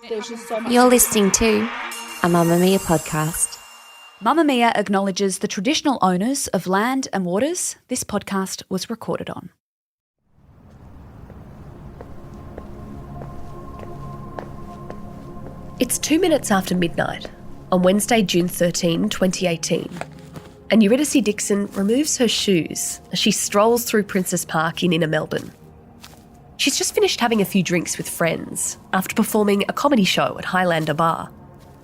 There's just so much. You're listening to a Mamma Mia podcast. Mamma Mia acknowledges the traditional owners of land and waters this podcast was recorded on. It's 2 minutes after midnight on Wednesday, June 13, 2018, and Eurydice Dixon removes her shoes as she strolls through Princes Park in inner Melbourne. She's just finished having a few drinks with friends after performing a comedy show at Highlander Bar.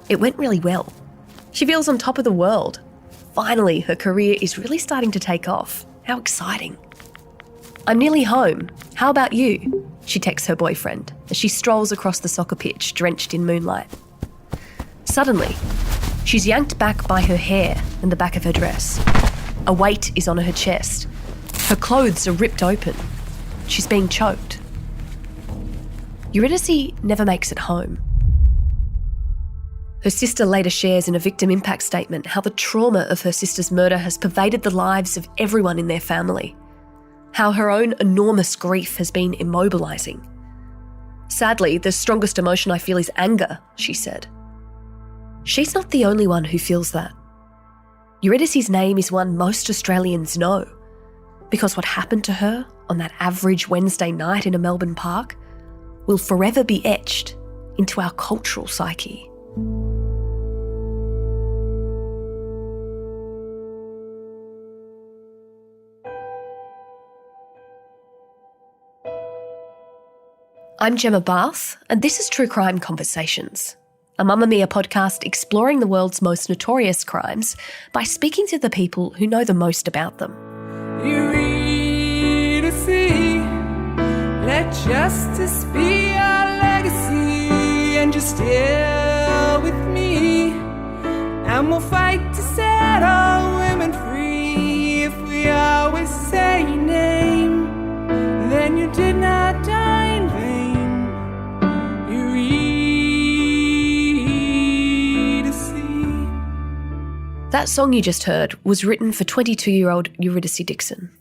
It went really well. She feels on top of the world. Finally, her career is really starting to take off. How exciting. "I'm nearly home. How about you?" she texts her boyfriend as she strolls across the soccer pitch drenched in moonlight. Suddenly, she's yanked back by her hair and the back of her dress. A weight is on her chest. Her clothes are ripped open. She's being choked. Eurydice never makes it home. Her sister later shares in a victim impact statement how the trauma of her sister's murder has pervaded the lives of everyone in their family, how her own enormous grief has been immobilising. "Sadly, the strongest emotion I feel is anger," she said. She's not the only one who feels that. Eurydice's name is one most Australians know, because what happened to her on that average Wednesday night in a Melbourne park will forever be etched into our cultural psyche. I'm Gemma, and this is True Crime Conversations, a Mamma Mia podcast exploring the world's most notorious crimes by speaking to the people who know the most about them. Eurydice, let justice be our legacy, and just stay with me, and we'll fight to set all women free. If we always say your name, then you did not die in vain. Eurydice. That song you just heard was written for 22-year-old Eurydice Dixon.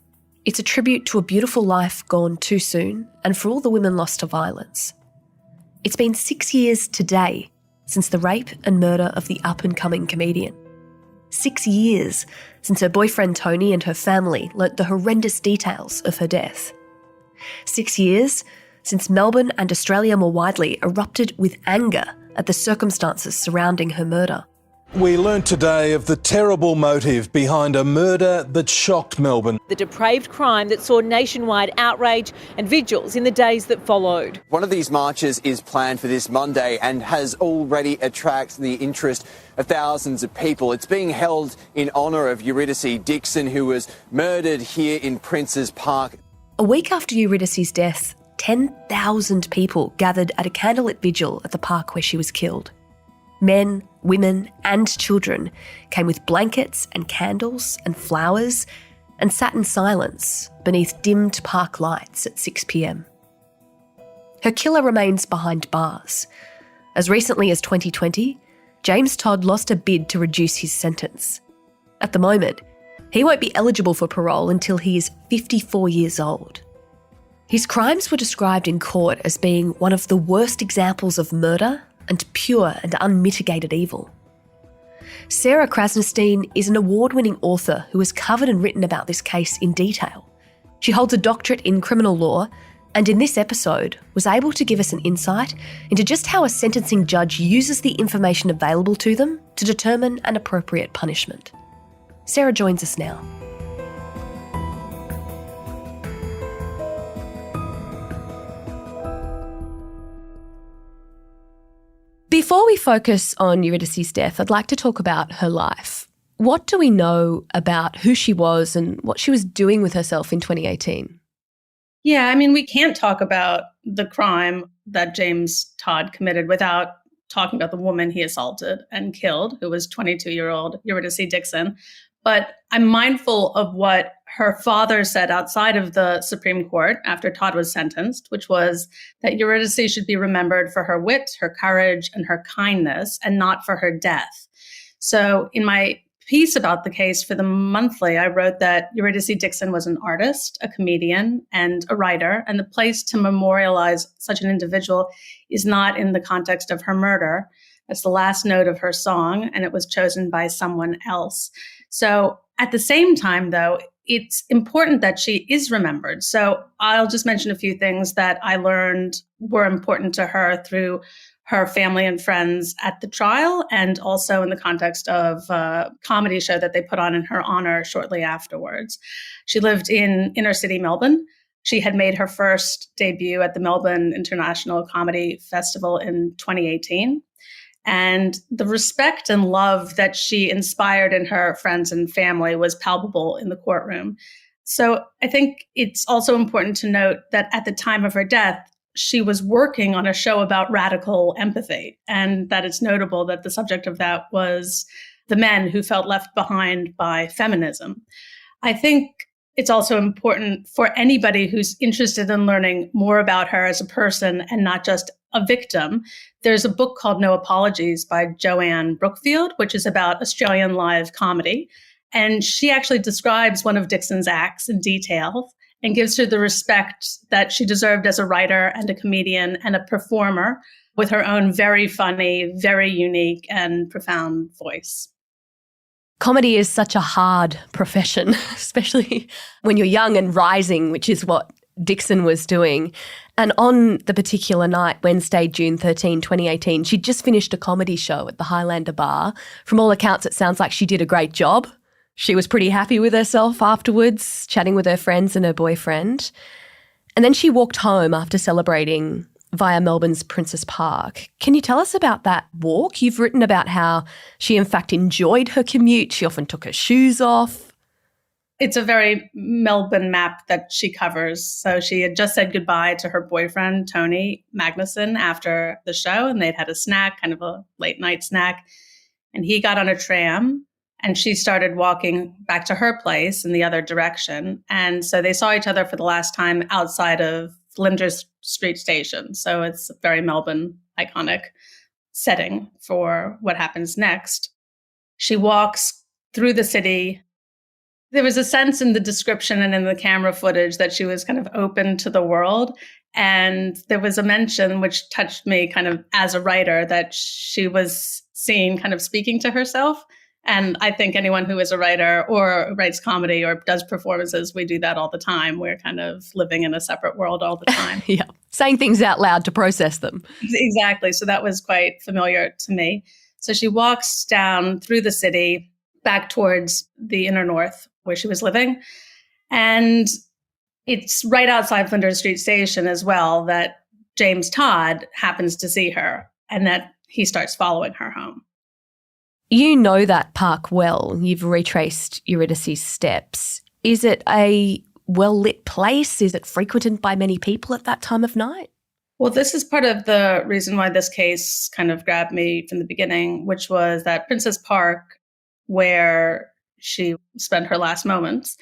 It's a tribute to a beautiful life gone too soon and for all the women lost to violence. It's been 6 years today since the rape and murder of the up-and-coming comedian. 6 years since her boyfriend Tony and her family learnt the horrendous details of her death. 6 years since Melbourne and Australia more widely erupted with anger at the circumstances surrounding her murder. We learnt today of the terrible motive behind a murder that shocked Melbourne. The depraved crime that saw nationwide outrage and vigils in the days that followed. One of these marches is planned for this Monday and has already attracted the interest of thousands of people. It's being held in honour of Eurydice Dixon, who was murdered here in Princes Park. A week after Eurydice's death, 10,000 people gathered at a candlelit vigil at the park where she was killed. Men, women and children came with blankets and candles and flowers and sat in silence beneath dimmed park lights at 6 p.m. Her killer remains behind bars. As recently as 2020, Jaymes Todd lost a bid to reduce his sentence. At the moment, he won't be eligible for parole until he is 54 years old. His crimes were described in court as being one of the worst examples of murder and pure and unmitigated evil. Sarah Krasnostein is an award-winning author who has covered and written about this case in detail. She holds a doctorate in criminal law and in this episode was able to give us an insight into just how a sentencing judge uses the information available to them to determine an appropriate punishment. Sarah joins us now. Before we focus on Eurydice's death, I'd like to talk about her life. What do we know about who she was and what she was doing with herself in 2018? Yeah, I mean, we can't talk about the crime that Jaymes Todd committed without talking about the woman he assaulted and killed, who was 22-year-old Eurydice Dixon. But I'm mindful of what her father said outside of the Supreme Court after Todd was sentenced, which was that Eurydice should be remembered for her wit, her courage, and her kindness, and not for her death. So in my piece about the case for the Monthly, I wrote that Eurydice Dixon was an artist, a comedian, and a writer, and the place to memorialize such an individual is not in the context of her murder. That's the last note of her song, and it was chosen by someone else. So at the same time, though, it's important that she is remembered. So I'll just mention a few things that I learned were important to her through her family and friends at the trial, and also in the context of a comedy show that they put on in her honor shortly afterwards. She lived in inner city Melbourne. She had made her first debut at the Melbourne International Comedy Festival in 2018. And the respect and love that she inspired in her friends and family was palpable in the courtroom. So I think it's also important to note that at the time of her death, she was working on a show about radical empathy, and that it's notable that the subject of that was the men who felt left behind by feminism. I think it's also important for anybody who's interested in learning more about her as a person and not just a victim. There's a book called No Apologies by Joanne Brookfield, which is about Australian live comedy. And she actually describes one of Dixon's acts in detail and gives her the respect that she deserved as a writer and a comedian and a performer with her own very funny, very unique and profound voice. Comedy is such a hard profession, especially when you're young and rising, which is what Dixon was doing. And on the particular night, Wednesday, June 13, 2018, she'd just finished a comedy show at the Highlander Bar. From all accounts, it sounds like she did a great job. She was pretty happy with herself afterwards, chatting with her friends and her boyfriend. And then she walked home after celebrating via Melbourne's Princes Park. Can you tell us about that walk? You've written about how she in fact enjoyed her commute. She often took her shoes off. It's a very Melbourne map that she covers. So she had just said goodbye to her boyfriend, Tony Magnuson, after the show, and they'd had a snack, kind of a late night snack. And he got on a tram and she started walking back to her place in the other direction. And so they saw each other for the last time outside of Flinders Street Station. So it's a very Melbourne iconic setting for what happens next. She walks through the city. There was a sense in the description and in the camera footage that she was kind of open to the world. And there was a mention which touched me kind of as a writer that she was seen kind of speaking to herself. And I think anyone who is a writer or writes comedy or does performances, we do that all the time. We're kind of living in a separate world all the time. Yeah, saying things out loud to process them. Exactly. So that was quite familiar to me. So she walks down through the city back towards the inner north where she was living. And it's right outside Flinders Street Station as well that Jaymes Todd happens to see her and that he starts following her home. You know that park well. You've retraced Eurydice's steps. Is it a well-lit place? Is it frequented by many people at that time of night? Well, this is part of the reason why this case kind of grabbed me from the beginning, which was that Princess Park, where she spent her last moments.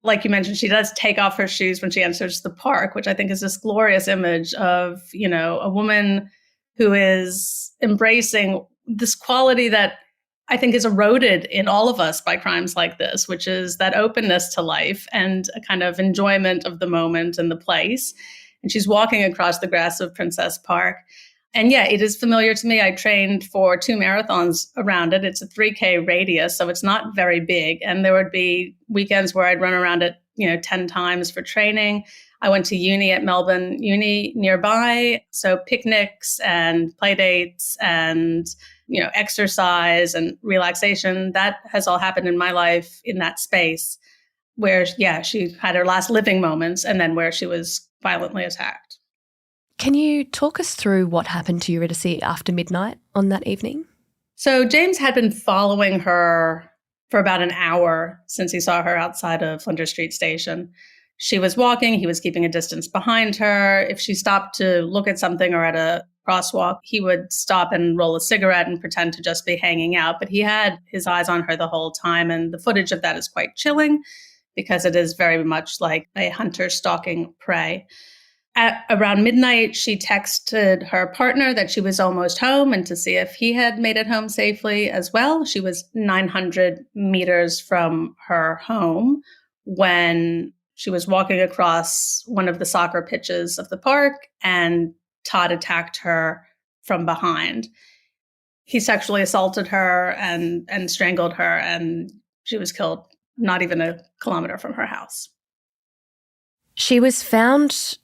Like you mentioned, she does take off her shoes when she enters the park, which I think is this glorious image of, you know, a woman who is embracing this quality that I think is eroded in all of us by crimes like this, which is that openness to life and a kind of enjoyment of the moment and the place. And she's walking across the grass of Princess Park. And yeah, it is familiar to me. I trained for 2 marathons around it. It's a 3K radius, so it's not very big. And there would be weekends where I'd run around it, 10 times for training. I went to uni at Melbourne Uni nearby. So picnics and play dates and exercise and relaxation, that has all happened in my life in that space where, she had her last living moments and then where she was violently attacked. Can you talk us through what happened to Eurydice after midnight on that evening? So Jaymes had been following her for about an hour since he saw her outside of Flinders Street Station. She was walking, he was keeping a distance behind her. If she stopped to look at something or at a crosswalk, he would stop and roll a cigarette and pretend to just be hanging out. But he had his eyes on her the whole time. And the footage of that is quite chilling because it is very much like a hunter stalking prey. At around midnight, she texted her partner that she was almost home and to see if he had made it home safely as well. She was 900 meters from her home when she was walking across one of the soccer pitches of the park, and Todd attacked her from behind. He sexually assaulted her and strangled her, and she was killed not even a kilometer from her house. She was found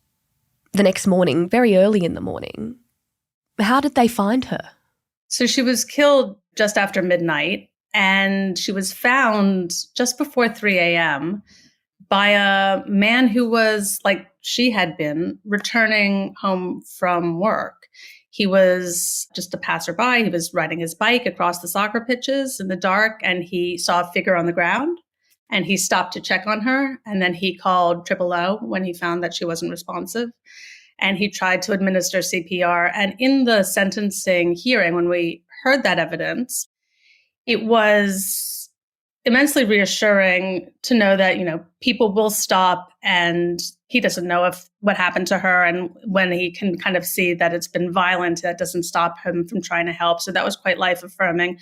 the next morning, very early in the morning. How did they find her? So she was killed just after midnight, and she was found just before 3 a.m. by a man who was, like she had been, returning home from work. He was just a passerby. He was riding his bike across the soccer pitches in the dark, and he saw a figure on the ground, and he stopped to check on her. And then he called 000 when he found that she wasn't responsive. And he tried to administer CPR. And in the sentencing hearing, when we heard that evidence, it was immensely reassuring to know that, people will stop, and he doesn't know if what happened to her. And when he can kind of see that it's been violent, that doesn't stop him from trying to help. So that was quite life affirming.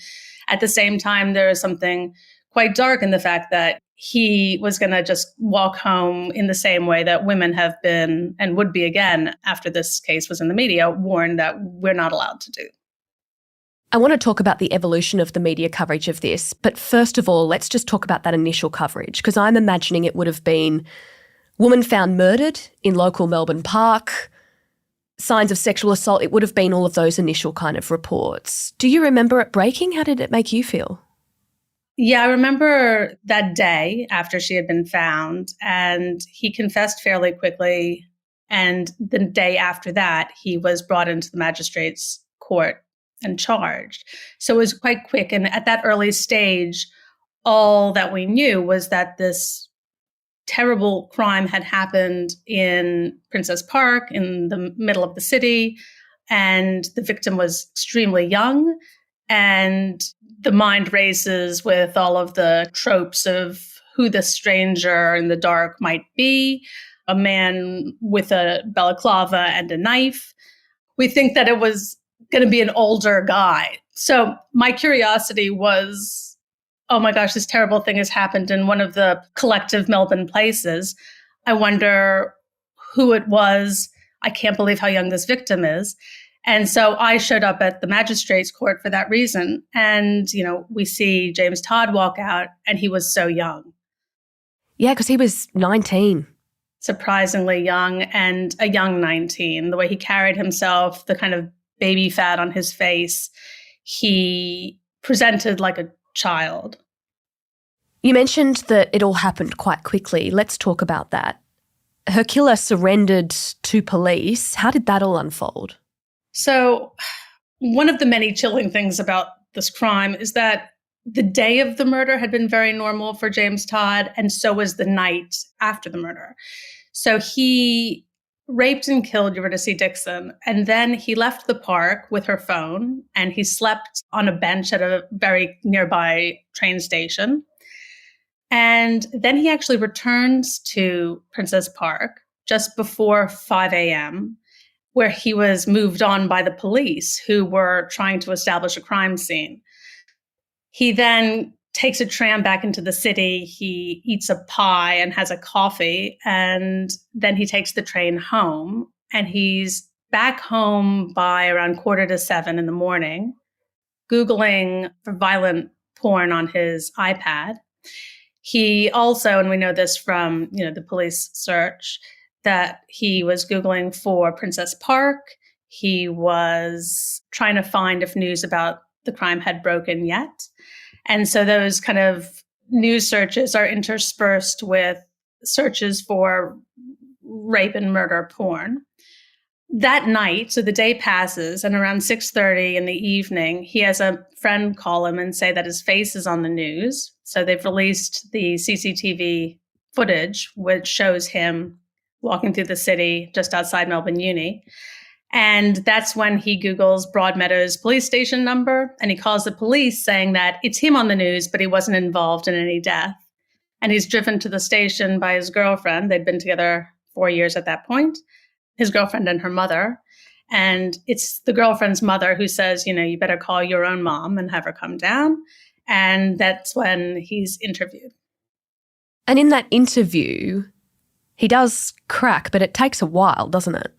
At the same time, there is something quite dark in the fact that he was going to just walk home in the same way that women have been, and would be again after this case was in the media, warned that we're not allowed to do. I want to talk about the evolution of the media coverage of this, but first of all, let's just talk about that initial coverage, because I'm imagining it would have been woman found murdered in local Melbourne park, signs of sexual assault. It would have been all of those initial kind of reports. Do you remember it breaking? How did it make you feel? Yeah, I remember that day after she had been found, and he confessed fairly quickly. And the day after that, he was brought into the magistrate's court and charged. So it was quite quick. And at that early stage, all that we knew was that this terrible crime had happened in Princess Park in the middle of the city, and the victim was extremely young. And the mind races with all of the tropes of who the stranger in the dark might be, a man with a balaclava and a knife. We think that it was going to be an older guy. So my curiosity was, oh my gosh, this terrible thing has happened in one of the collective Melbourne places. I wonder who it was. I can't believe how young this victim is. And so I showed up at the magistrate's court for that reason. And, we see Jaymes Todd walk out, and he was so young. Yeah, because he was 19. Surprisingly young, and a young 19. The way he carried himself, the kind of baby fat on his face, he presented like a child. You mentioned that it all happened quite quickly. Let's talk about that. Her killer surrendered to police. How did that all unfold? So one of the many chilling things about this crime is that the day of the murder had been very normal for Jaymes Todd, and so was the night after the murder. So he raped and killed Eurydice Dixon, and then he left the park with her phone, and he slept on a bench at a very nearby train station. And then he actually returns to Princess Park just before 5 a.m., where he was moved on by the police who were trying to establish a crime scene. He then takes a tram back into the city. He eats a pie and has a coffee, and then he takes the train home. And he's back home by around 6:45 in the morning, Googling for violent porn on his iPad. He also, and we know this from the police search, that he was Googling for Princess Park. He was trying to find if news about the crime had broken yet. And so those kind of news searches are interspersed with searches for rape and murder porn. That night, so the day passes, and around 6:30 in the evening, he has a friend call him and say that his face is on the news. So they've released the CCTV footage, which shows him walking through the city just outside Melbourne Uni. And that's when he Googles Broadmeadows police station number, and he calls the police saying that it's him on the news, but he wasn't involved in any death. And he's driven to the station by his girlfriend. They'd been together 4 years at that point. his girlfriend and her mother. And it's the girlfriend's mother who says, you better call your own mom and have her come down. And that's when he's interviewed. And in that interview, he does crack, but it takes a while, doesn't it?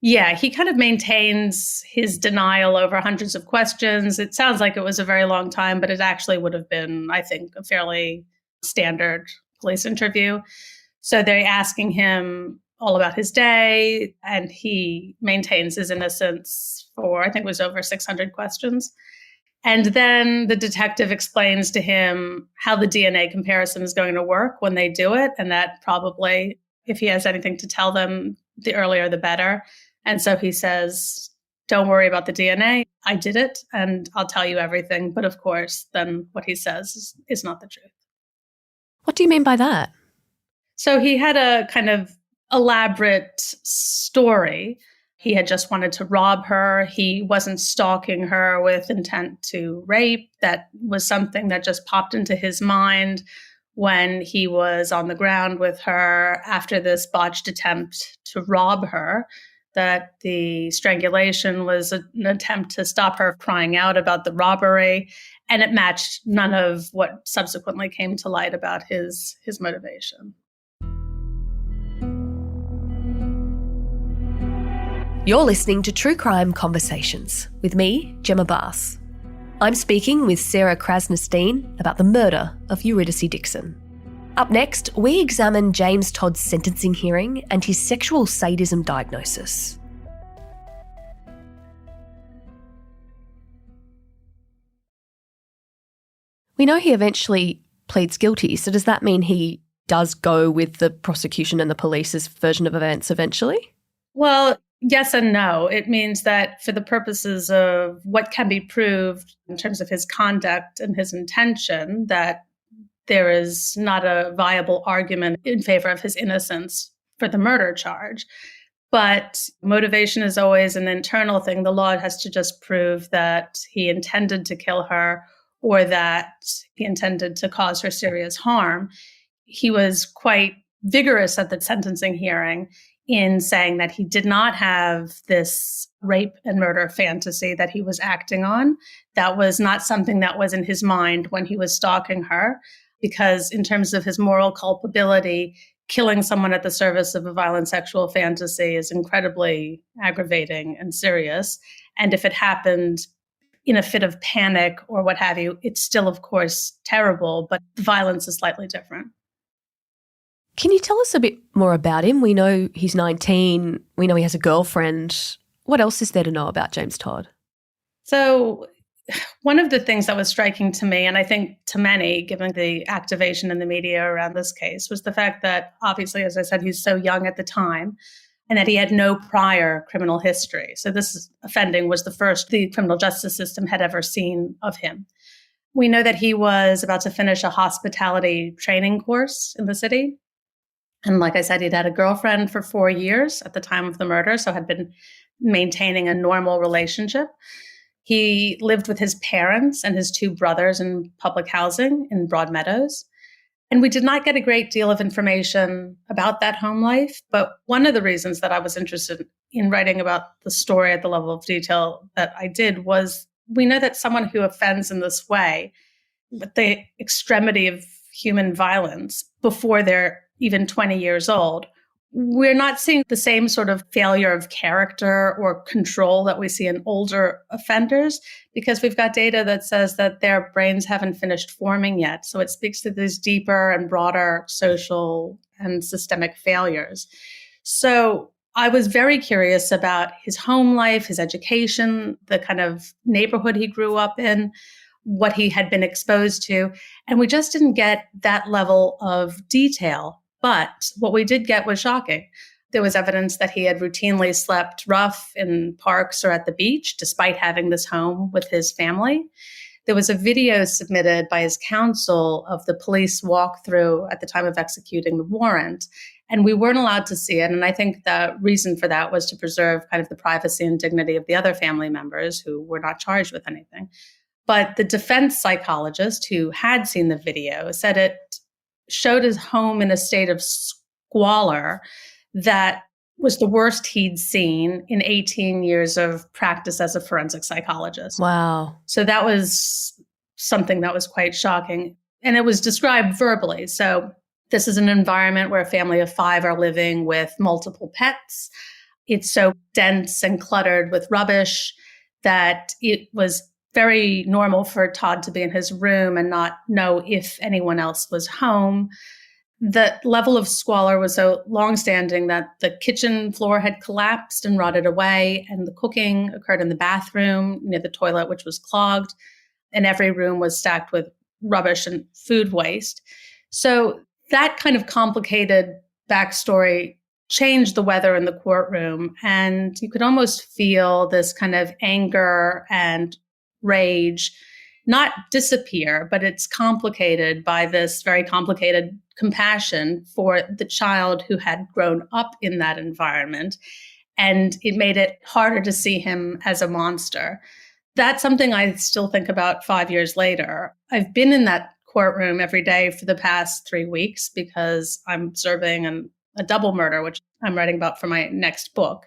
Yeah, he kind of maintains his denial over hundreds of questions. It sounds like it was a very long time, but it actually would have been, I think, a fairly standard police interview. So they're asking him all about his day, and he maintains his innocence for, I think it was over 600 questions. And then the detective explains to him how the DNA comparison is going to work when they do it, and that probably, if he has anything to tell them, the earlier the better. And so he says, don't worry about the DNA. I did it, and I'll tell you everything. But of course, then what he says is not the truth. What do you mean by that? So he had a kind of elaborate story. He had just wanted to rob her. He wasn't stalking her with intent to rape. That was something that just popped into his mind when he was on the ground with her after this botched attempt to rob her, that the strangulation was an attempt to stop her crying out about the robbery. And it matched none of what subsequently came to light about his motivation. You're listening to True Crime Conversations with me, Gemma Bass. I'm speaking with Sarah Krasnostein about the murder of Eurydice Dixon. Up next, we examine Jaymes Todd's sentencing hearing and his sexual sadism diagnosis. We know he eventually pleads guilty, so does that mean he does go with the prosecution and the police's version of events eventually? Well, yes and no. It means that for the purposes of what can be proved in terms of his conduct and his intention, that there is not a viable argument in favor of his innocence for the murder charge. But motivation is always an internal thing. The law has to just prove that he intended to kill her or that he intended to cause her serious harm. He was quite vigorous at the sentencing hearing in saying that he did not have this rape and murder fantasy that he was acting on. That was not something that was in his mind when he was stalking her, because in terms of his moral culpability, killing someone at the service of a violent sexual fantasy is incredibly aggravating and serious. And if it happened in a fit of panic or what have you, it's still, of course, terrible, but the violence is slightly different. Can you tell us a bit more about him? We know he's 19. We know he has a girlfriend. What else is there to know about Jaymes Todd? So one of the things that was striking to me, and I think to many, given the activation in the media around this case, was the fact that obviously, as I said, he's so young at the time and that he had no prior criminal history. So this offending was the first the criminal justice system had ever seen of him. We know that he was about to finish a hospitality training course in the city. And like I said, he'd had a girlfriend for 4 years at the time of the murder, so had been maintaining a normal relationship. He lived with his parents and his 2 brothers in public housing in Broadmeadows. And we did not get a great deal of information about that home life. But one of the reasons that I was interested in writing about the story at the level of detail that I did was we know that someone who offends in this way, with the extremity of human violence before they're even 20 years old, we're not seeing the same sort of failure of character or control that we see in older offenders, because we've got data that says that their brains haven't finished forming yet. So it speaks to these deeper and broader social and systemic failures. So I was very curious about his home life, his education, the kind of neighborhood he grew up in, what he had been exposed to. And we just didn't get that level of detail. But what we did get was shocking. There was evidence that he had routinely slept rough in parks or at the beach, despite having this home with his family. There was a video submitted by his counsel of the police walkthrough at the time of executing the warrant, and we weren't allowed to see it. And I think the reason for that was to preserve kind of the privacy and dignity of the other family members who were not charged with anything. But the defense psychologist who had seen the video said it showed his home in a state of squalor that was the worst he'd seen in 18 years of practice as a forensic psychologist. Wow. So that was something that was quite shocking. And it was described verbally. So this is an environment where a family of 5 are living with multiple pets. It's so dense and cluttered with rubbish that it was very normal for Todd to be in his room and not know if anyone else was home. The level of squalor was so longstanding that the kitchen floor had collapsed and rotted away, and the cooking occurred in the bathroom near the toilet, which was clogged, and every room was stacked with rubbish and food waste. So that kind of complicated backstory changed the weather in the courtroom, and you could almost feel this kind of anger and rage not disappear, but it's complicated by this very complicated compassion for the child who had grown up in that environment. And it made it harder to see him as a monster. That's something I still think about 5 years later. I've been in that courtroom every day for the past 3 weeks because I'm serving a double murder, which I'm writing about for my next book.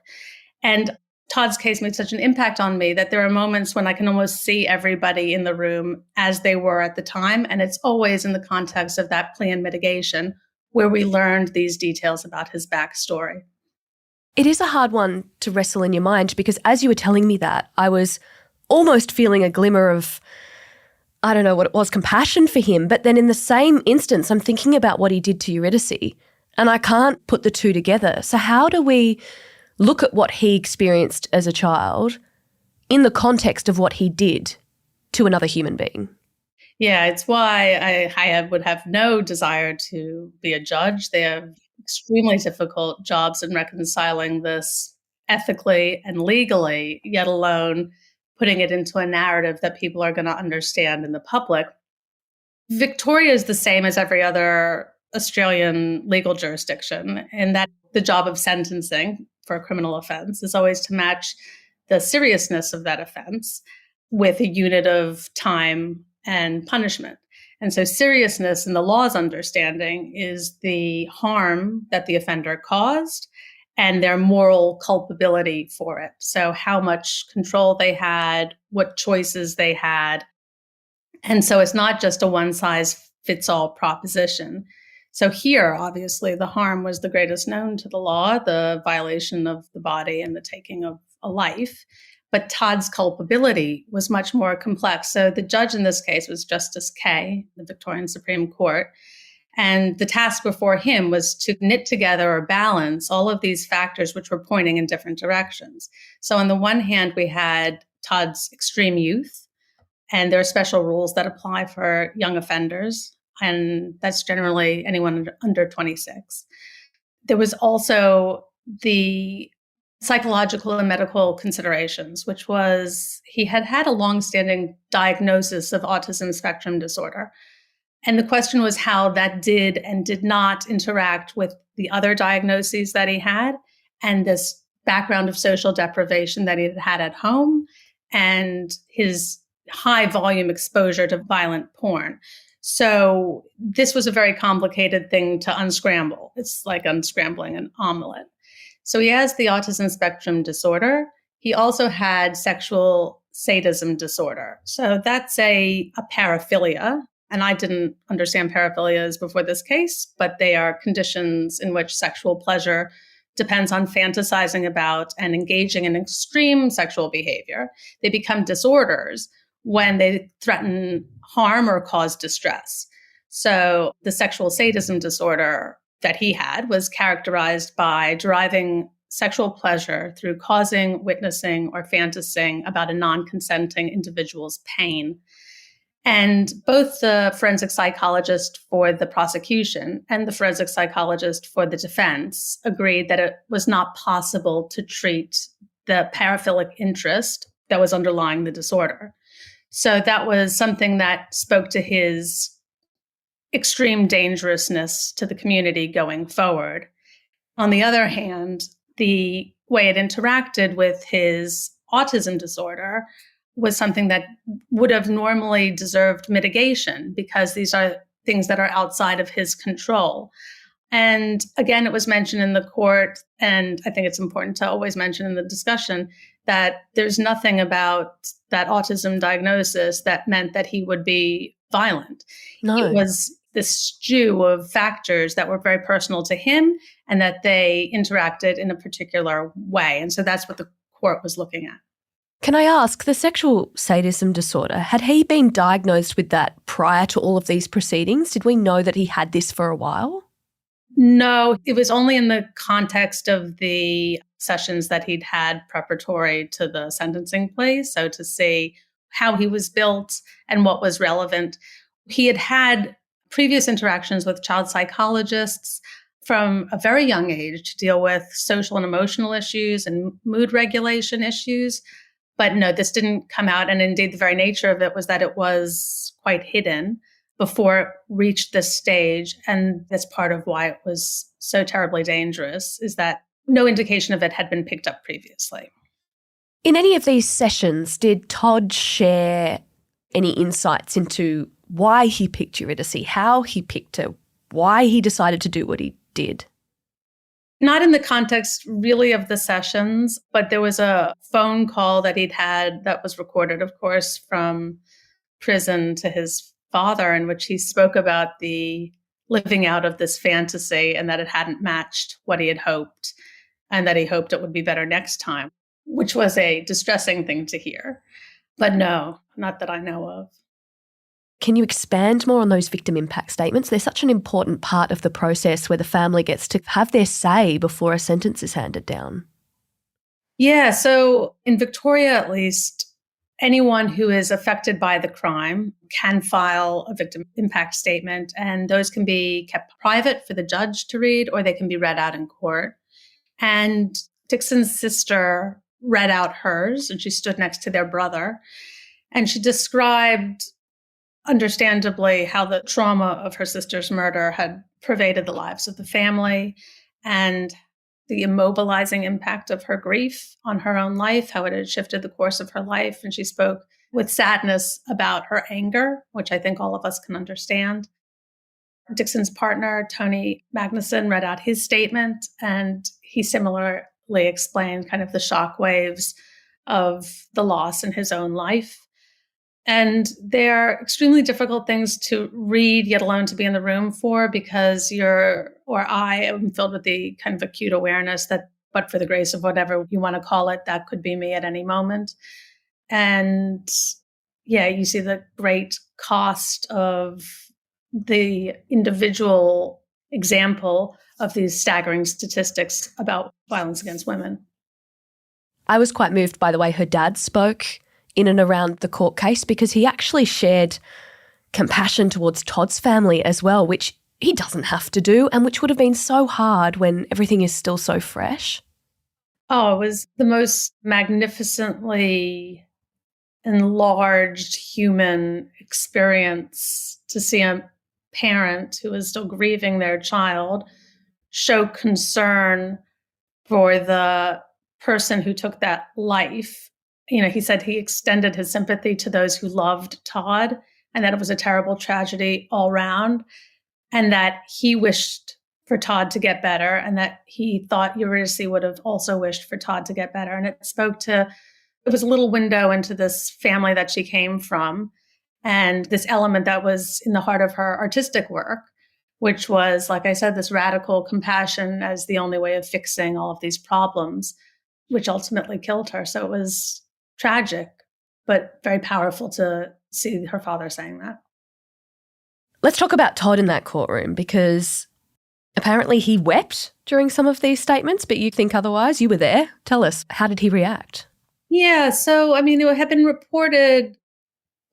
And Todd's case made such an impact on me that there are moments when I can almost see everybody in the room as they were at the time. And it's always in the context of that plea and mitigation where we learned these details about his backstory. It is a hard one to wrestle in your mind because as you were telling me that, I was almost feeling a glimmer of, I don't know what it was, compassion for him. But then in the same instance, I'm thinking about what he did to Eurydice and I can't put the two together. So how do we look at what he experienced as a child in the context of what he did to another human being? Yeah, it's why I would have no desire to be a judge. They have extremely difficult jobs in reconciling this ethically and legally, yet alone putting it into a narrative that people are going to understand in the public. Victoria is the same as every other Australian legal jurisdiction in that the job of sentencing for a criminal offense is always to match the seriousness of that offense with a unit of time and punishment. And so seriousness in the law's understanding is the harm that the offender caused and their moral culpability for it. So how much control they had, what choices they had. And so it's not just a one-size-fits-all proposition. So here, obviously, the harm was the greatest known to the law, the violation of the body and the taking of a life. But Todd's culpability was much more complex. So the judge in this case was Justice Kay, the Victorian Supreme Court. And the task before him was to knit together or balance all of these factors which were pointing in different directions. So on the one hand, we had Todd's extreme youth, and there are special rules that apply for young offenders. And that's generally anyone under 26. There was also the psychological and medical considerations, which was he had had a longstanding diagnosis of autism spectrum disorder. And the question was how that did and did not interact with the other diagnoses that he had and this background of social deprivation that he had had at home and his high volume exposure to violent porn. So this was a very complicated thing to unscramble. It's like unscrambling an omelet. So he has the autism spectrum disorder. He also had sexual sadism disorder. So that's a paraphilia. And I didn't understand paraphilias before this case, but they are conditions in which sexual pleasure depends on fantasizing about and engaging in extreme sexual behavior. They become disorders when they threaten harm or cause distress. So the sexual sadism disorder that he had was characterized by deriving sexual pleasure through causing, witnessing, or fantasizing about a non-consenting individual's pain. And both the forensic psychologist for the prosecution and the forensic psychologist for the defense agreed that it was not possible to treat the paraphilic interest that was underlying the disorder. So that was something that spoke to his extreme dangerousness to the community going forward. On the other hand, the way it interacted with his autism disorder was something that would have normally deserved mitigation because these are things that are outside of his control. And again, it was mentioned in the court, and I think it's important to always mention in the discussion that there's nothing about that autism diagnosis that meant that he would be violent. No. It was this stew of factors that were very personal to him and that they interacted in a particular way. And so that's what the court was looking at. Can I ask, the sexual sadism disorder, had he been diagnosed with that prior to all of these proceedings? Did we know that he had this for a while? No, it was only in the context of the sessions that he'd had preparatory to the sentencing plea. So to see how he was built and what was relevant. He had had previous interactions with child psychologists from a very young age to deal with social and emotional issues and mood regulation issues. But no, this didn't come out. And indeed, the very nature of it was that it was quite hidden before it reached this stage. And that's part of why it was so terribly dangerous, is that no indication of it had been picked up previously. In any of these sessions, did Todd share any insights into why he picked Eurydice, how he picked her, why he decided to do what he did? Not in the context really of the sessions, but there was a phone call that he'd had that was recorded, of course, from prison to his father, in which he spoke about the living out of this fantasy and that it hadn't matched what he had hoped and that he hoped it would be better next time, which was a distressing thing to hear. But no, not that I know of. Can you expand more on those victim impact statements? They're such an important part of the process where the family gets to have their say before a sentence is handed down. Yeah, so in Victoria, at least, anyone who is affected by the crime can file a victim impact statement, and those can be kept private for the judge to read, or they can be read out in court. And Dixon's sister read out hers, and she stood next to their brother. And she described, understandably, how the trauma of her sister's murder had pervaded the lives of the family and the immobilizing impact of her grief on her own life, how it had shifted the course of her life. And she spoke with sadness about her anger, which I think all of us can understand. Dixon's partner, Tony Magnuson, read out his statement, and he similarly explained kind of the shockwaves of the loss in his own life. And they're extremely difficult things to read, yet alone to be in the room for, because I am filled with the kind of acute awareness that, but for the grace of whatever you want to call it, that could be me at any moment. And yeah, you see the great cost of the individual example of these staggering statistics about violence against women. I was quite moved by the way her dad spoke in and around the court case, because he actually shared compassion towards Todd's family as well, which he doesn't have to do and which would have been so hard when everything is still so fresh. Oh, it was the most magnificently enlarged human experience to see a parent who is still grieving their child show concern for the person who took that life. You know, he said he extended his sympathy to those who loved Todd and that it was a terrible tragedy all around, and that he wished for Todd to get better and that he thought Eurydice would have also wished for Todd to get better. And it was a little window into this family that she came from and this element that was in the heart of her artistic work, which was, like I said, this radical compassion as the only way of fixing all of these problems, which ultimately killed her. So it was tragic, but very powerful to see her father saying that. Let's talk about Todd in that courtroom, because apparently he wept during some of these statements, but you think otherwise. You were there. Tell us, how did he react? Yeah, so, I mean, it had been reported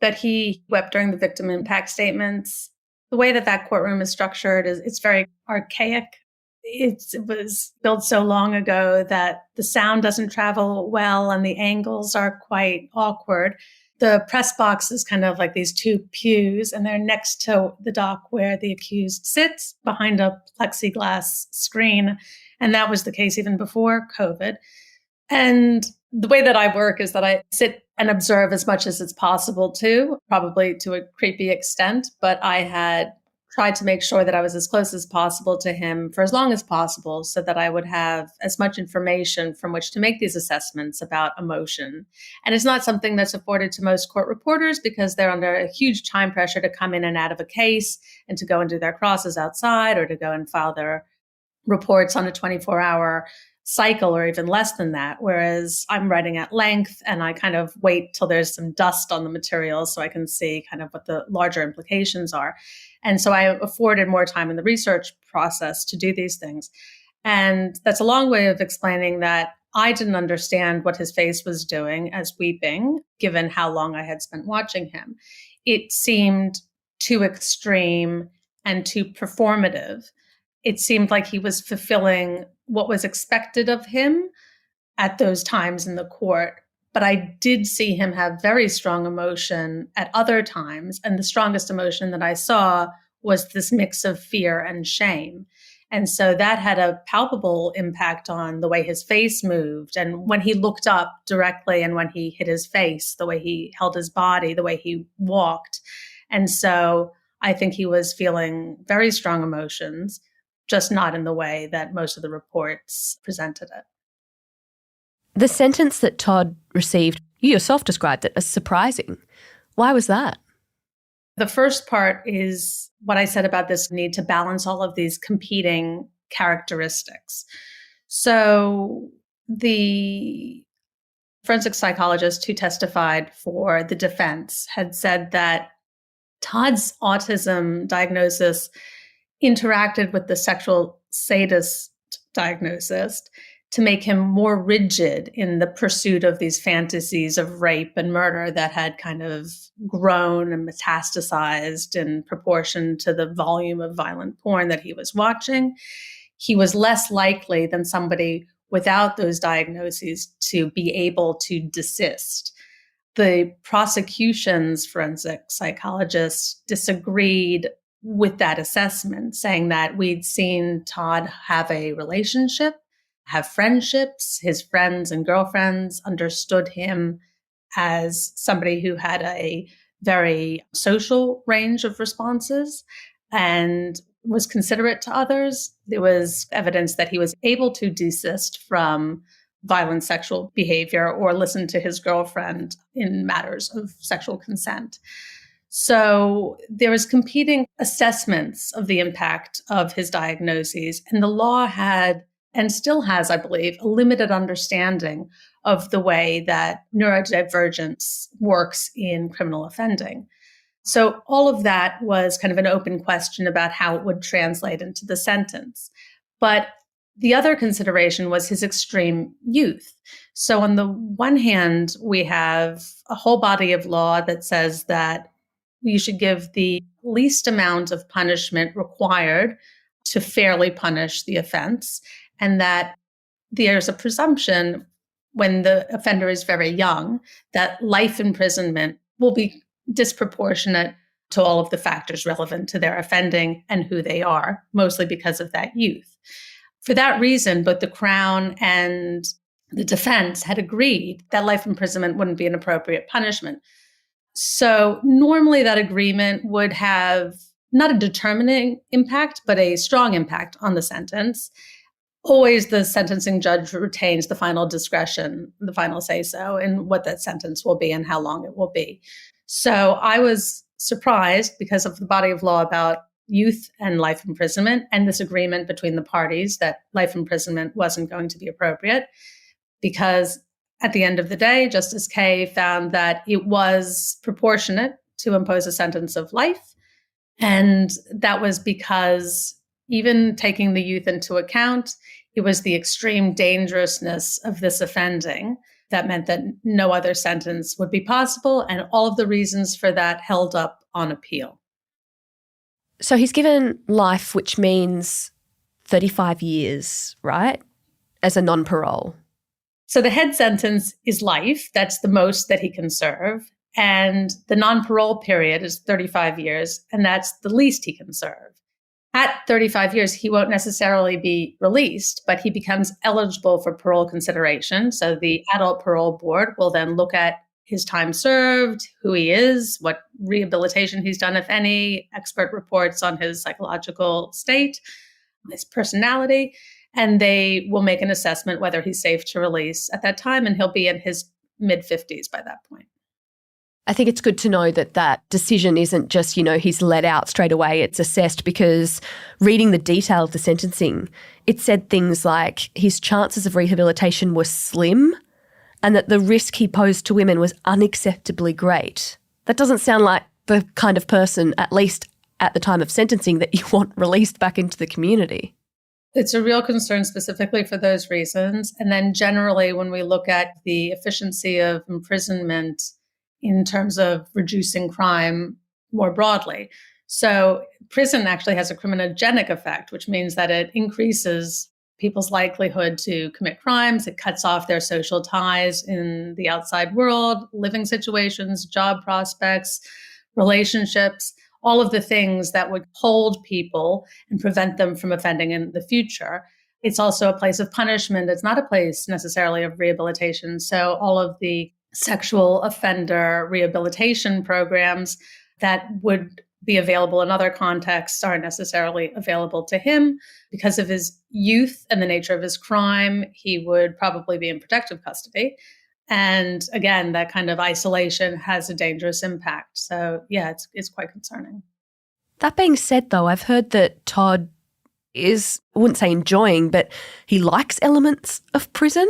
that he wept during the victim impact statements. The way that courtroom is structured it's very archaic. It was built so long ago that the sound doesn't travel well and the angles are quite awkward. The press box is kind of like these two pews, and they're next to the dock where the accused sits behind a plexiglass screen. And that was the case even before COVID. And the way that I work is that I sit and observe as much as it's possible to, probably to a creepy extent, but I had tried to make sure that I was as close as possible to him for as long as possible so that I would have as much information from which to make these assessments about emotion. And it's not something that's afforded to most court reporters because they're under a huge time pressure to come in and out of a case and to go and do their crosses outside or to go and file their reports on a 24-hour cycle or even less than that. Whereas I'm writing at length and I kind of wait till there's some dust on the materials so I can see kind of what the larger implications are. And so I afforded more time in the research process to do these things. And that's a long way of explaining that I didn't understand what his face was doing as weeping, given how long I had spent watching him. It seemed too extreme and too performative. It seemed like he was fulfilling what was expected of him at those times in the court. But I did see him have very strong emotion at other times. And the strongest emotion that I saw was this mix of fear and shame. And so that had a palpable impact on the way his face moved. And when he looked up directly and when he hit his face, the way he held his body, the way he walked. And so I think he was feeling very strong emotions, just not in the way that most of the reports presented it. The sentence that Todd received, you yourself described it as surprising. Why was that? The first part is what I said about this need to balance all of these competing characteristics. So the forensic psychologist who testified for the defense had said that Todd's autism diagnosis interacted with the sexual sadist diagnosis to make him more rigid in the pursuit of these fantasies of rape and murder that had kind of grown and metastasized in proportion to the volume of violent porn that he was watching. He was less likely than somebody without those diagnoses to be able to desist. The prosecution's forensic psychologist disagreed with that assessment, saying that we'd seen Todd have a relationship, have friendships. His friends and girlfriends understood him as somebody who had a very social range of responses and was considerate to others. There was evidence that he was able to desist from violent sexual behavior or listen to his girlfriend in matters of sexual consent. So there was competing assessments of the impact of his diagnoses, and the law had, and still has, I believe, a limited understanding of the way that neurodivergence works in criminal offending. So all of that was kind of an open question about how it would translate into the sentence. But the other consideration was his extreme youth. So on the one hand, we have a whole body of law that says that you should give the least amount of punishment required to fairly punish the offense, and that there's a presumption when the offender is very young that life imprisonment will be disproportionate to all of the factors relevant to their offending and who they are, mostly because of that youth. For that reason, both the Crown and the defense had agreed that life imprisonment wouldn't be an appropriate punishment. So normally that agreement would have not a determining impact, but a strong impact on the sentence. Always the sentencing judge retains the final discretion, the final say-so in what that sentence will be and how long it will be. So I was surprised because of the body of law about youth and life imprisonment and this agreement between the parties that life imprisonment wasn't going to be appropriate, because at the end of the day, Justice Kaye found that it was proportionate to impose a sentence of life. And that was because even taking the youth into account, it was the extreme dangerousness of this offending that meant that no other sentence would be possible. And all of the reasons for that held up on appeal. So he's given life, which means 35 years, right? As a non-parole. So the head sentence is life. That's the most that he can serve. And the non-parole period is 35 years, and that's the least he can serve. At 35 years, he won't necessarily be released, but he becomes eligible for parole consideration. So the adult parole board will then look at his time served, who he is, what rehabilitation he's done, if any, expert reports on his psychological state, his personality, and they will make an assessment whether he's safe to release at that time, and he'll be in his mid-50s by that point. I think it's good to know that that decision isn't just, he's let out straight away. It's assessed, because reading the detail of the sentencing, it said things like his chances of rehabilitation were slim and that the risk he posed to women was unacceptably great. That doesn't sound like the kind of person, at least at the time of sentencing, that you want released back into the community. It's a real concern specifically for those reasons. And then generally, when we look at the efficiency of imprisonment in terms of reducing crime more broadly. So prison actually has a criminogenic effect, which means that it increases people's likelihood to commit crimes. It cuts off their social ties in the outside world, living situations, job prospects, relationships, all of the things that would hold people and prevent them from offending in the future. It's also a place of punishment. It's not a place necessarily of rehabilitation. So all of the sexual offender rehabilitation programs that would be available in other contexts aren't necessarily available to him. Because of his youth and the nature of his crime, he would probably be in protective custody. And again, that kind of isolation has a dangerous impact. So yeah, it's quite concerning. That being said, though, I've heard that Todd is, I wouldn't say enjoying, but he likes elements of prison.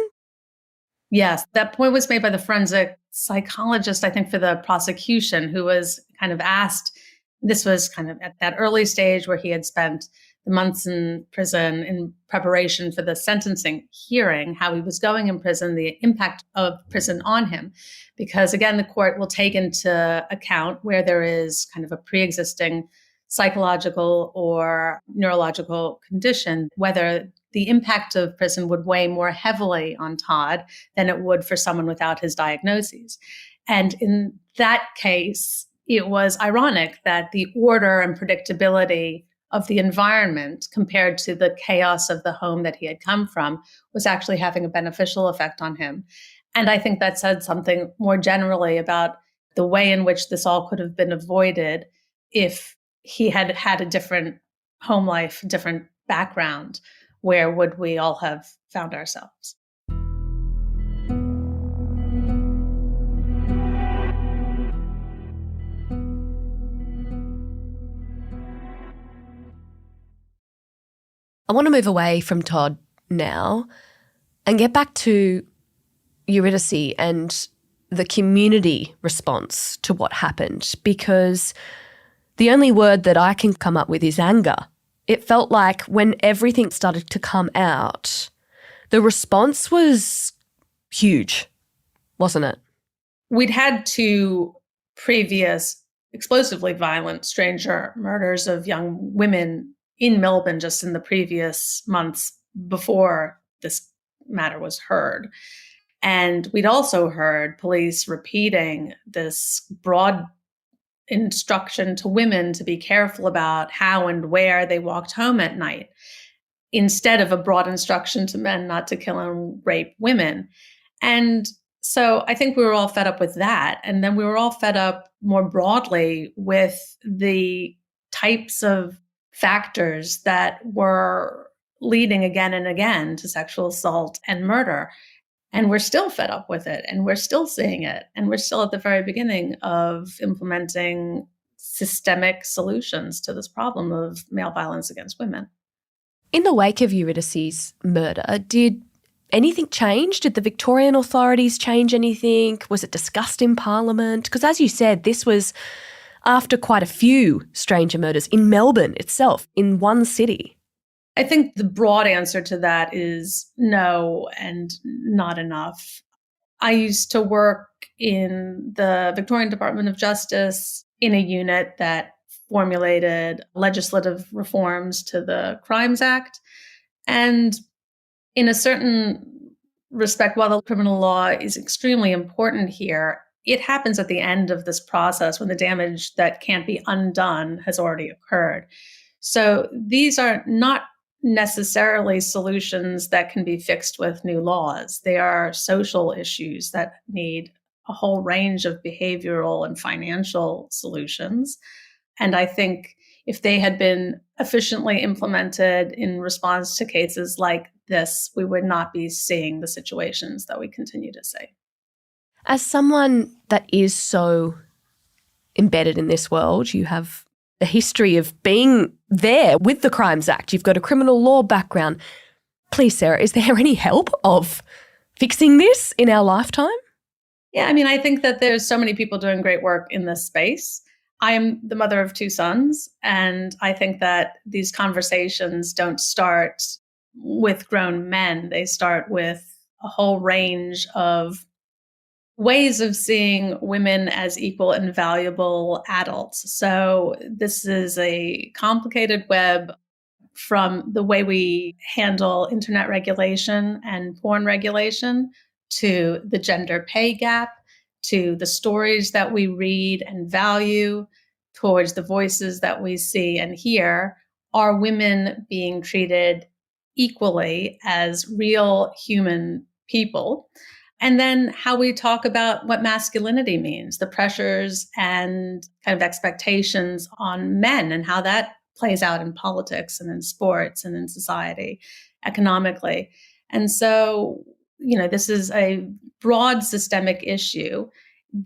Yes, that point was made by the forensic psychologist, I think, for the prosecution, who was kind of asked, this was kind of at that early stage where he had spent the months in prison in preparation for the sentencing hearing, how he was going in prison, the impact of prison on him. Because again, the court will take into account where there is kind of a pre-existing psychological or neurological condition, whether the impact of prison would weigh more heavily on Todd than it would for someone without his diagnoses. And in that case, it was ironic that the order and predictability of the environment compared to the chaos of the home that he had come from was actually having a beneficial effect on him. And I think that said something more generally about the way in which this all could have been avoided if he had had a different home life, different background. Where would we all have found ourselves? I want to move away from Todd now and get back to Eurydice and the community response to what happened, because the only word that I can come up with is anger. It felt like when everything started to come out, the response was huge, wasn't it? We'd had 2 previous explosively violent stranger murders of young women in Melbourne just in the previous months before this matter was heard. And we'd also heard police repeating this broad instruction to women to be careful about how and where they walked home at night, instead of a broad instruction to men not to kill and rape women. And so I think we were all fed up with that. And then we were all fed up more broadly with the types of factors that were leading again and again to sexual assault and murder. And we're still fed up with it, and we're still seeing it. And we're still at the very beginning of implementing systemic solutions to this problem of male violence against women. In the wake of Eurydice's murder, did anything change? Did the Victorian authorities change anything? Was it discussed in Parliament? Because as you said, this was after quite a few stranger murders in Melbourne itself, in one city. I think the broad answer to that is no, and not enough. I used to work in the Victorian Department of Justice in a unit that formulated legislative reforms to the Crimes Act. And in a certain respect, while the criminal law is extremely important here, it happens at the end of this process when the damage that can't be undone has already occurred. So these are not necessarily solutions that can be fixed with new laws. They are social issues that need a whole range of behavioral and financial solutions. And I think if they had been efficiently implemented in response to cases like this, we would not be seeing the situations that we continue to see. As someone that is so embedded in this world, you have a history of being there with the Crimes Act. You've got a criminal law background. Please, Sarah, is there any help of fixing this in our lifetime? Yeah, I mean, I think that there's so many people doing great work in this space. I am the mother of 2 sons, and I think that these conversations don't start with grown men. They start with a whole range of ways of seeing women as equal and valuable adults. So this is a complicated web, from the way we handle internet regulation and porn regulation, to the gender pay gap, to the stories that we read and value, towards the voices that we see and hear. Are women being treated equally as real human people? And then how we talk about what masculinity means, the pressures and kind of expectations on men, and how that plays out in politics and in sports and in society, economically. And so, this is a broad systemic issue.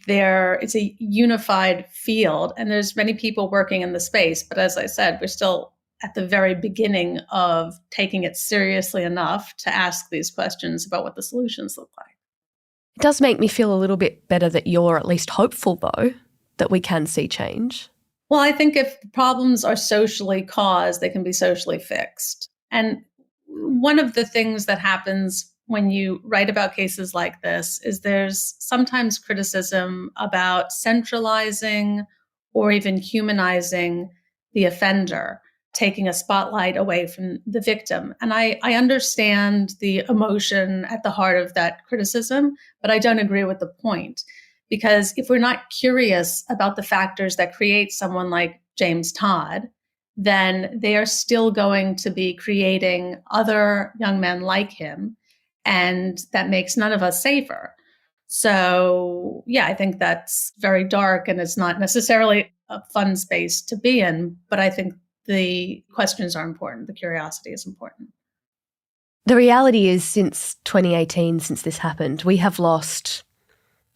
It's a unified field, and there's many people working in the space. But as I said, we're still at the very beginning of taking it seriously enough to ask these questions about what the solutions look like. It does make me feel a little bit better that you're at least hopeful, though, that we can see change. Well, I think if problems are socially caused, they can be socially fixed. And one of the things that happens when you write about cases like this is there's sometimes criticism about centralizing or even humanizing the offender, taking a spotlight away from the victim. And I understand the emotion at the heart of that criticism, but I don't agree with the point. Because if we're not curious about the factors that create someone like Jaymes Todd, then they are still going to be creating other young men like him, and that makes none of us safer. So, yeah, I think that's very dark, and it's not necessarily a fun space to be in, but I think the questions are important. The curiosity is important. The reality is, since 2018, since this happened, we have lost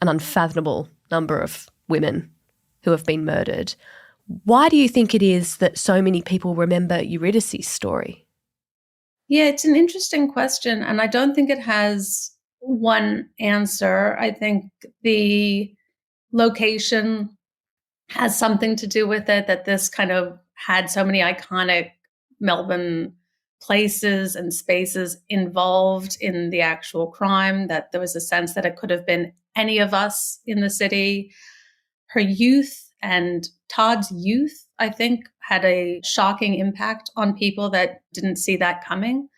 an unfathomable number of women who have been murdered. Why do you think it is that so many people remember Eurydice's story? Yeah, it's an interesting question, and I don't think it has one answer. I think the location has something to do with it, that this kind of had so many iconic Melbourne places and spaces involved in the actual crime, that there was a sense that it could have been any of us in the city. Her youth and Todd's youth, I think, had a shocking impact on people that didn't see that coming.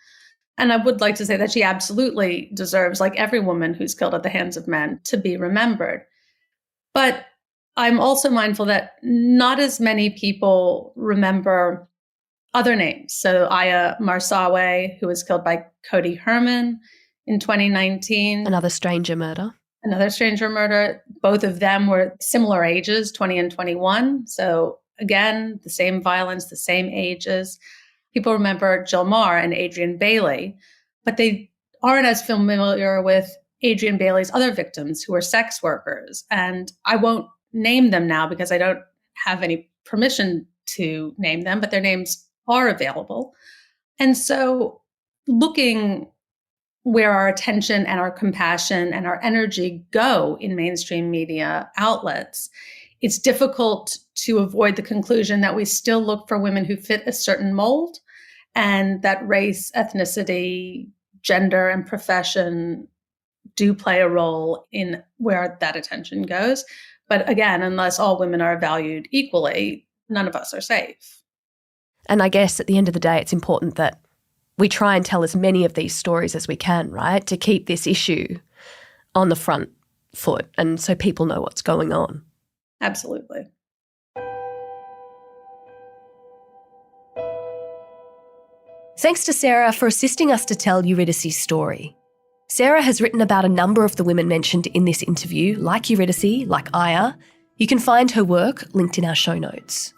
And I would like to say that she absolutely deserves, like every woman who's killed at the hands of men, to be remembered. But I'm also mindful that not as many people remember other names. So Aya Marsawe, who was killed by Cody Herman in 2019. Another stranger murder. Both of them were similar ages, 20 and 21. So again, the same violence, the same ages. People remember Jill Marr and Adrian Bailey, but they aren't as familiar with Adrian Bailey's other victims, who were sex workers. And I won't name them now because I don't have any permission to name them, but their names are available. And so looking where our attention and our compassion and our energy go in mainstream media outlets, it's difficult to avoid the conclusion that we still look for women who fit a certain mold, and that race, ethnicity, gender, and profession do play a role in where that attention goes. But again, unless all women are valued equally, none of us are safe. And I guess at the end of the day, it's important that we try and tell as many of these stories as we can, right, to keep this issue on the front foot and so people know what's going on. Absolutely. Thanks to Sarah for assisting us to tell Eurydice's story. Sarah has written about a number of the women mentioned in this interview, like Eurydice, like Aya. You can find her work linked in our show notes.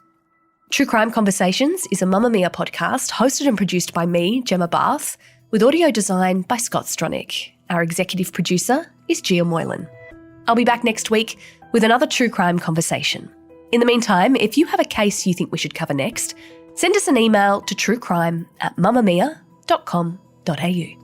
True Crime Conversations is a Mamma Mia podcast hosted and produced by me, Gemma Barth, with audio design by Scott Stronach. Our executive producer is Gia Moylan. I'll be back next week with another True Crime Conversation. In the meantime, if you have a case you think we should cover next, send us an email to truecrime@mamamia.com.au.